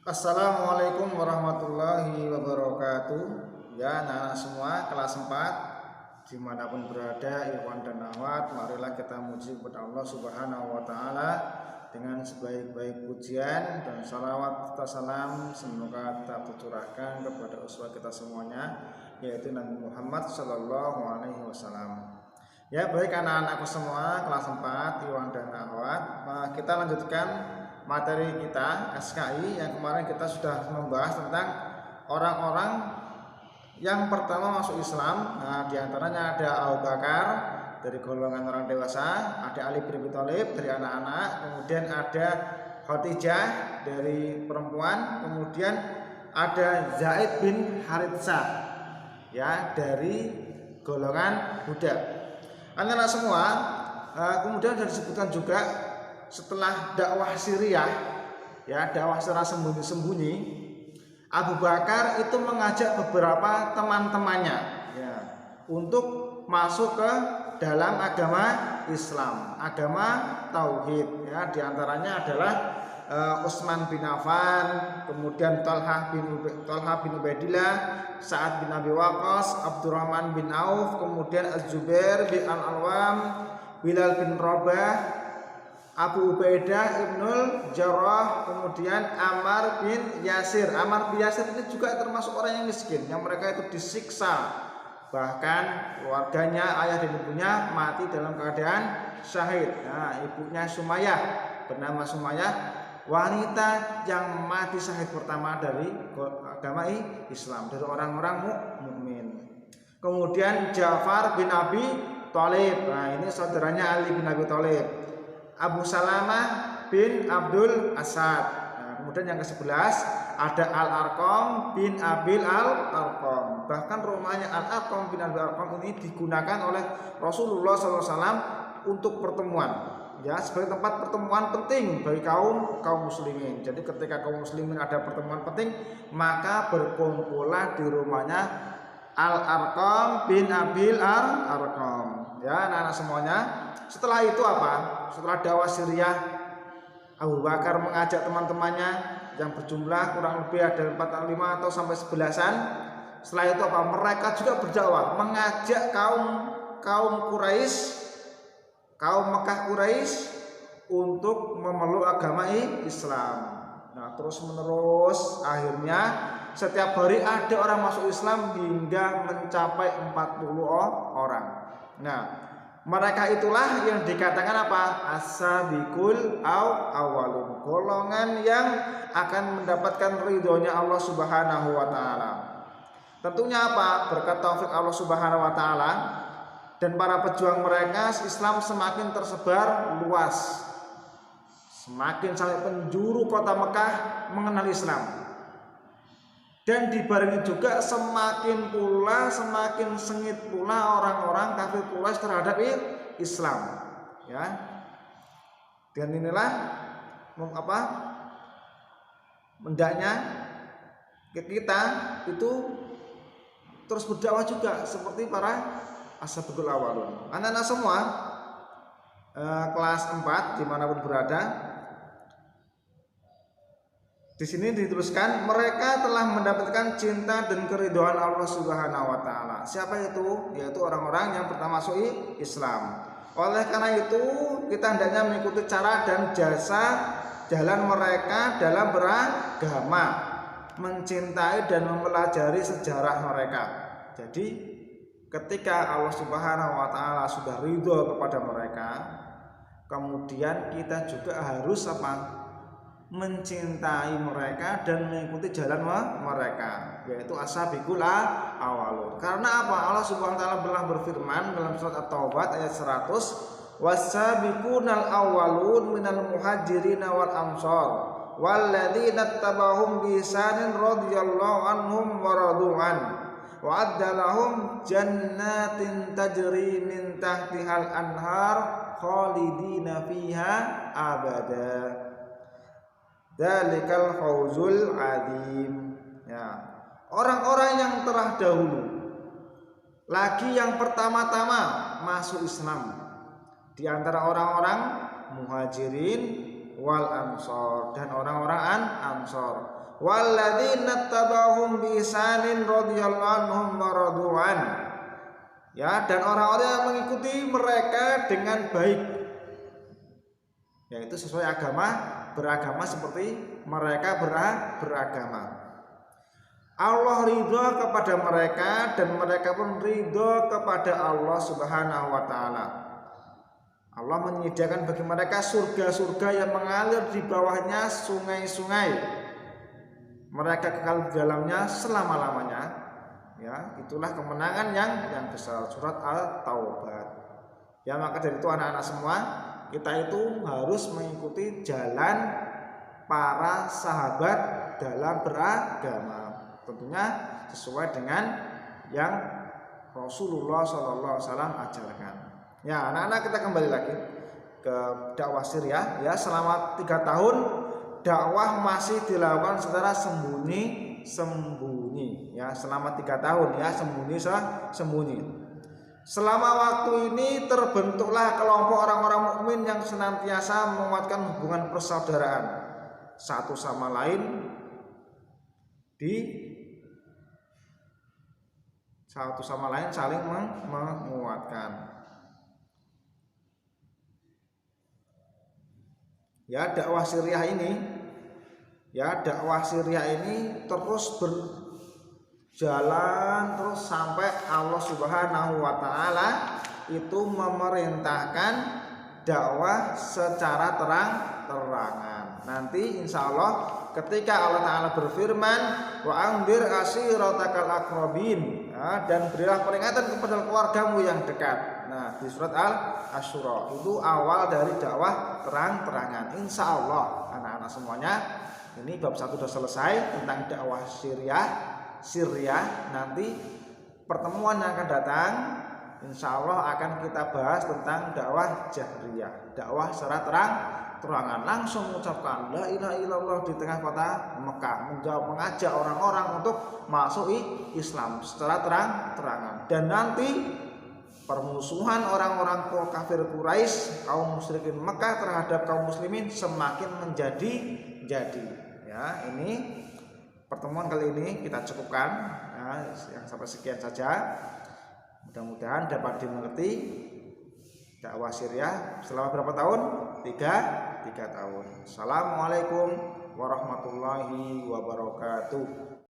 Assalamualaikum warahmatullahi wabarakatuh. Ya, anak-anak semua kelas 4 dimanapun berada, ikhwan dan akhwat, marilah kita muji kepada Allah Subhanahu wa Ta'ala dengan sebaik-baik pujian dan salawat serta salam semoga tetap tercurahkan kepada uswah kita semuanya, yaitu Nabi Muhammad Sallallahu Alaihi Wasallam. Ya, baik anak-anakku semua kelas 4 ikhwan dan akhwat, kita lanjutkan materi kita SKI yang kemarin kita sudah membahas tentang orang-orang yang pertama masuk Islam. Nah, diantaranya ada Abu Bakar dari golongan orang dewasa, ada Ali bin Abi Thalib dari anak-anak, kemudian ada Khadijah dari perempuan, kemudian ada Zaid bin Haritsah ya dari golongan budak. Anak-anak semua, kemudian sudah disebutkan juga setelah dakwah Syriah, ya dakwah secara sembunyi-sembunyi, Abu Bakar itu mengajak beberapa teman-temannya, ya, untuk masuk ke dalam agama Islam, agama Tauhid. Ya, diantaranya adalah Utsman bin Affan, kemudian Thalhah bin Ubaidillah, Sa'ad bin Abi Waqqas, Abdurrahman bin Auf, kemudian Az-Zubair bin Al-Awwam, Bilal bin Rabah, Abu Ubaidah ibnul Jarrah, kemudian Ammar bin Yasir. Ammar bin Yasir ini juga termasuk orang yang miskin, yang mereka itu disiksa, bahkan keluarganya, ayah dan ibunya mati dalam keadaan syahid. Nah, ibunya Sumayyah, bernama Sumayyah, wanita yang mati syahid pertama dari agama Islam, dari orang-orang mukmin. Kemudian Ja'far bin Abi Thalib, nah ini saudaranya Ali bin Abi Thalib. Abu Salamah bin Abdul Asad. Nah, kemudian yang ke-11 ada Al-Arqam bin Abil Al-Arqam. Bahkan rumahnya Al-Arqam bin Abil Al-Arqam ini digunakan oleh Rasulullah SAW untuk pertemuan, ya, sebagai tempat pertemuan penting bagi kaum muslimin. Jadi ketika kaum muslimin ada pertemuan penting, maka berkumpullah di rumahnya Al-Arqam bin Abil Al-Arqam. Ya, anak-anak semuanya. Setelah itu apa? Setelah dakwah Syriah, Abu Bakar mengajak teman-temannya yang berjumlah kurang lebih ada 45 atau sampai 11-an. Setelah itu apa? Mereka juga berdakwah, mengajak kaum Quraisy, kaum Mekah Quraisy untuk memeluk agama Islam. Nah, terus menerus akhirnya setiap hari ada orang masuk Islam hingga mencapai 40 orang. Nah, mereka itulah yang dikatakan apa? As-sabiqul awwalun, golongan yang akan mendapatkan ridhonya Allah Subhanahu wa Ta'ala. Tentunya apa? Berkat taufik Allah Subhanahu wa Ta'ala dan para pejuang mereka, Islam semakin tersebar luas, semakin sampai penjuru kota Mekah mengenal Islam. Dan dibarengi juga semakin sengit pula orang-orang kafir Quraisy terhadap Islam, ya. Dan inilah hendaknya kita itu terus berdakwah juga seperti para as-sabiqul awwalun. Anak-anak semua kelas 4 dimanapun berada, di sini dituliskan mereka telah mendapatkan cinta dan keridhaan Allah Subhanahu wa Ta'ala. Siapa itu? Yaitu orang-orang yang pertama masuk Islam. Oleh karena itu kita hendaknya mengikuti cara dan jasa jalan mereka dalam beragama, mencintai dan mempelajari sejarah mereka. Jadi ketika Allah Subhanahu wa Ta'ala sudah ridho kepada mereka, kemudian kita juga harus mencintai mereka dan mengikuti jalan mereka, yaitu as-sabiqul awwalun. Karena apa? Allah Subhanahu wa Ta'ala pernah berfirman dalam surat At-Taubah ayat 100, was-sabiqunal awwalun minal muhajirin wal ansar walladzina tabauhum bi ihsanin radhiyallahu anhum wa radu'an wa adda lahum jannatin tajri min tahtihal anhar khalidina fiha abada. Dalikal fauzul adzim. Ya, orang-orang yang telah dahulu, lagi yang pertama-tama masuk Islam di antara orang-orang muhajirin wal ansor, dan orang-orang ansor. Walladzina tabauhum bi ihsanin radhiyallahu anhum wa radu'an. Ya, dan orang-orang yang mengikuti mereka dengan baik, yaitu sesuai beragama seperti mereka beragama. Allah ridho kepada mereka dan mereka pun ridho kepada Allah Subhanahu wa taala. Allah menyediakan bagi mereka surga-surga yang mengalir di bawahnya sungai-sungai. Mereka kekal di dalamnya selama-lamanya. Ya, itulah kemenangan yang besar. Surat Al-Taubah. Ya, maka dari itu anak-anak semua, kita itu harus mengikuti jalan para sahabat dalam beragama. Tentunya sesuai dengan yang Rasulullah SAW ajarkan. Ya, anak-anak, kita kembali lagi ke dakwah Syria. Ya, selama 3 tahun dakwah masih dilakukan secara sembunyi. Ya, selama 3 tahun ya, sembunyi. Selama waktu ini terbentuklah kelompok orang-orang mukmin yang senantiasa menguatkan hubungan persaudaraan satu sama lain saling menguatkan. Ya, dakwah Syria ini terus berjalan terus sampai Allah Subhanahu wa taala itu memerintahkan dakwah secara terang-terangan. Nanti insya Allah ketika Allah Ta'ala berfirman, wa anzir ashiratakal aqrabin, ya, dan berilah peringatan kepada keluargamu yang dekat. Nah, di surat Al-Asyura itu awal dari dakwah terang-terangan. Insya Allah anak-anak semuanya, ini bab 1 sudah selesai tentang dakwah Syria. Nanti pertemuan yang akan datang insya Allah akan kita bahas tentang dakwah jahriyah, dakwah secara terang-terangan, langsung mengucapkan la ilaha illallah di tengah kota Mekah, mengajak orang-orang untuk masuk Islam secara terang-terangan. Dan nanti permusuhan orang-orang kafir Quraisy, kaum musyrikin Mekah terhadap kaum muslimin semakin menjadi. Ya, ini pertemuan kali ini kita cukupkan ya, yang sampai sekian saja. Mudah-mudahan dapat dimengerti dakwah Syria selama berapa tahun? 3 tahun. Assalamualaikum warahmatullahi wabarakatuh.